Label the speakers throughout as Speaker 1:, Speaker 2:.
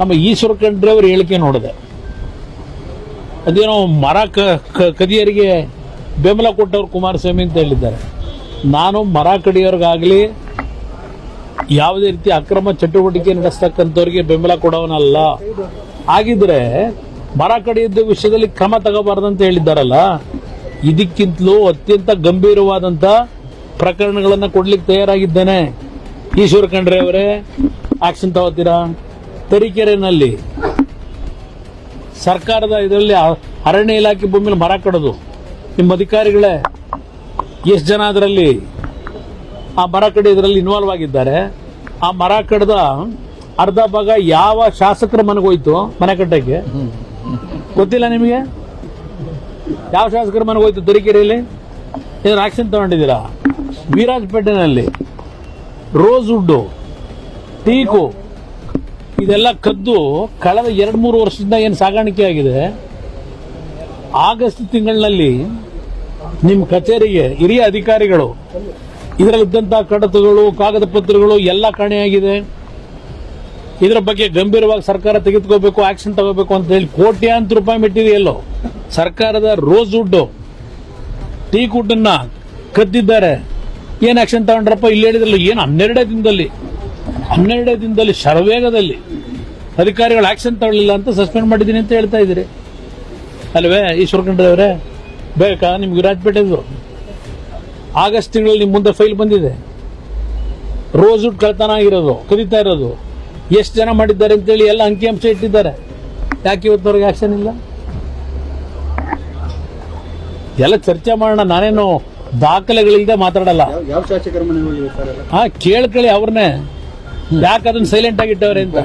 Speaker 1: ನಮ್ಮ ಈಶ್ವರ ಖಂಡ್ರೆ ಅವ್ರ ಹೇಳಿಕೆ ನೋಡಿದೆ. ಅದೇನೋ ಮರ ಕದಿಯರಿಗೆ ಬೆಂಬಲ ಕೊಟ್ಟವ್ರು ಕುಮಾರಸ್ವಾಮಿ ಅಂತ ಹೇಳಿದ್ದಾರೆ. ನಾನು ಮರ ಕಡಿಯೋರ್ಗಾಗ್ಲಿ ಯಾವುದೇ ರೀತಿ ಅಕ್ರಮ ಚಟುವಟಿಕೆ ನಡೆಸ್ತಕ್ಕಂಥವ್ರಿಗೆ ಬೆಂಬಲ ಕೊಡೋನಲ್ಲ. ಆಗಿದ್ರೆ ಮರ ಕಡಿಯದ ವಿಷಯದಲ್ಲಿ ಕ್ರಮ ತಗೋಬಾರ್ದಂತ ಹೇಳಿದ್ದಾರಲ್ಲ. ಇದಕ್ಕಿಂತಲೂ ಅತ್ಯಂತ ಗಂಭೀರವಾದಂತ ಪ್ರಕರಣಗಳನ್ನು ಕೊಡ್ಲಿಕ್ಕೆ ತಯಾರಾಗಿದ್ದೇನೆ. ಈಶ್ವರ ಖಂಡ್ರೆ ಅವರೇ ಆಕ್ಷನ್ ತಗೋತೀರಾ? ತರೀಕೆರೆನಲ್ಲಿ ಸರ್ಕಾರದ ಇದರಲ್ಲಿ ಅರಣ್ಯ ಇಲಾಖೆ ಭೂಮಿಯಲ್ಲಿ ಮರ ಕಡೋದು ನಿಮ್ಮ ಅಧಿಕಾರಿಗಳೇ ಎಷ್ಟು ಜನ ಅದರಲ್ಲಿ ಆ ಮರ ಕಡಿಯೋದ್ರಲ್ಲಿ ಇನ್ವಾಲ್ವ್ ಆಗಿದ್ದಾರೆ. ಆ ಮರ ಕಡ್ದ ಅರ್ಧ ಭಾಗ ಯಾವ ಶಾಸಕರ ಮನೆಗೋಯ್ತು ಮನೆ ಕಟ್ಟಕ್ಕೆ ಗೊತ್ತಿಲ್ಲ ನಿಮಗೆ? ಯಾವ ಶಾಸಕರ ಮನೆಗೋಯ್ತು ತರೀಕೆರೆಯಲ್ಲಿ? ಏನಾದ್ರು ಆಕ್ಷನ್ ತಗೊಂಡಿದ್ದೀರಾ? ವೀರಾಜಪೇಟೆನಲ್ಲಿ ರೋಸ್ವುಡ್, ಟೀಕು ಇದೆಲ್ಲ ಕದ್ದು ಕಳೆದ 2-3 ವರ್ಷದಿಂದ ಏನು ಸಾಗಾಣಿಕೆ ಆಗಿದೆ. ಆಗಸ್ಟ್ ತಿಂಗಳಿನಲ್ಲಿ ನಿಮ್ಮ ಕಚೇರಿಗೆ ಹಿರಿಯ ಅಧಿಕಾರಿಗಳು ಇದರಲ್ಲಿದ್ದಂತಹ ಕಡತಗಳು, ಕಾಗದ ಪತ್ರಗಳು ಎಲ್ಲ ಕಾಣೆಯಾಗಿದೆ. ಇದರ ಬಗ್ಗೆ ಗಂಭೀರವಾಗಿ ಸರ್ಕಾರ ತೆಗೆದುಕೋಬೇಕು, ಆಕ್ಷನ್ ತಗೋಬೇಕು ಅಂತ ಹೇಳಿ ಕೋಟ್ಯಾಂತರ ರೂಪಾಯಿ ಮೆಟೀರಿಯಲ್ ಸರ್ಕಾರದ ರೋಸ್ವುಡ್, ಟೀಕುಡ್ ಅನ್ನ ಕದ್ದಿದ್ದಾರೆ. ಏನ್ ಆಕ್ಷನ್ ತಗೊಂಡ್ರಪ್ಪ? ಇಲ್ಲಿ ಹೇಳಿದ್ರಲ್ಲ, ಏನು 12 ದಿನದಲ್ಲಿ ಶರವೇಗದಲ್ಲಿ ಅಧಿಕಾರಿಗಳು ಆಕ್ಷನ್ ತಗೊಳ್ಳಿಲ್ಲ ಅಂತ ಸಸ್ಪೆಂಡ್ ಮಾಡಿದ್ದೀನಿ ಅಂತ ಹೇಳ್ತಾ ಇದ್ದೀರಿ ಅಲ್ವೇ ಈಶ್ವರ ಖಂಡ್ರೆ ಅವರೇ? ಬೇಕಾ ನಿಮ್ಗೆ ವಿರಾಜಪೇಟೆದು? ಆಗಸ್ಟ್ ತಿಂಗಳಲ್ಲಿ ನಿಮ್ಮ ಮುಂದೆ ಫೈಲ್ ಬಂದಿದೆ. ರೋಸ್ವುಡ್ ಕಳ್ತನ ಆಗಿರೋದು, ಕದೀತಾ ಇರೋದು, ಎಷ್ಟು ಜನ ಮಾಡಿದ್ದಾರೆ ಅಂತೇಳಿ ಎಲ್ಲ ಅಂಕಿಅಂಶ ಇಟ್ಟಿದ್ದಾರೆ. ಯಾಕೆ ಇವತ್ತವರೆಗೆ ಆಕ್ಷನ್ ಇಲ್ಲ? ಎಲ್ಲ ಚರ್ಚೆ ಮಾಡೋಣ. ನಾನೇನು ದಾಖಲೆಗಳಿಲ್ಲದೆ ಮಾತಾಡಲ್ಲ.
Speaker 2: ಯಾವ ಶಾಸಕರ ಮನೆ ಹೋಗಿದೆ ಸರ್?
Speaker 1: ಕೇಳ್ಕೊಳ್ಳಿ ಅವ್ರನ್ನೇ, ಯಾಕೆ ಅದನ್ನ ಸೈಲೆಂಟ್ ಆಗಿಟ್ಟವ್ರೆ ಅಂತ.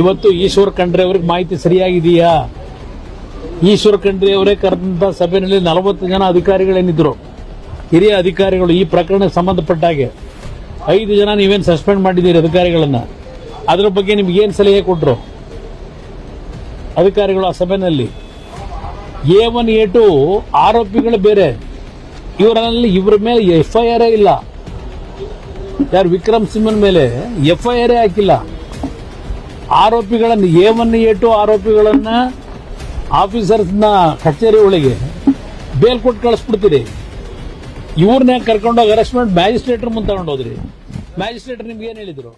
Speaker 1: ಇವತ್ತು ಈಶ್ವರ ಖಂಡ್ರೆ ಅವ್ರಿಗೆ ಮಾಹಿತಿ ಸರಿಯಾಗಿದೆಯಾ? ಈಶ್ವರ ಖಂಡ್ರೆ ಅವರೇ ಕರೆದಂತ ಸಭೆಯಲ್ಲಿ 40 ಜನ ಅಧಿಕಾರಿಗಳೇನಿದ್ರು, ಹಿರಿಯ ಅಧಿಕಾರಿಗಳು, ಈ ಪ್ರಕರಣಕ್ಕೆ ಸಂಬಂಧಪಟ್ಟ ಹಾಗೆ 5 ಜನ ನೀವೇನು ಸಸ್ಪೆಂಡ್ ಮಾಡಿದ್ದೀರಿ ಅಧಿಕಾರಿಗಳನ್ನ, ಅದರ ಬಗ್ಗೆ ನಿಮ್ಗೆ ಏನು ಸಲಹೆ ಕೊಟ್ಟರು ಅಧಿಕಾರಿಗಳು ಆ ಸಭೆಯಲ್ಲಿ? A1 A2 ಆರೋಪಿಗಳು ಬೇರೆ, ಇವರ ಮೇಲೆ FIR ಇಲ್ಲ. ಯಾರು ವಿಕ್ರಮ್ ಸಿಂಹನ್ ಮೇಲೆ FIR ಹಾಕಿಲ್ಲ. ಆರೋಪಿಗಳನ್ನು A1 A2 ಆರೋಪಿಗಳನ್ನ ಆಫೀಸರ್ಸ್ನ ಕಚೇರಿ ಒಳಗೆ ಬೇಲ್ ಕೊಟ್ಟು ಕಳಿಸ್ಬಿಡ್ತೀರಿ. ಇವ್ರನ್ನೇ ಕರ್ಕೊಂಡೋಗಿ ಅರೆಸ್ಟ್ ಮಾಡಿ ಮ್ಯಾಜಿಸ್ಟ್ರೇಟರ್ ಮುಂದೆ ತಗೊಂಡೋದ್ರಿ. ಮ್ಯಾಜಿಸ್ಟ್ರೇಟರ್ ನಿಮ್ಗೆ ಏನ್ ಹೇಳಿದ್ರು?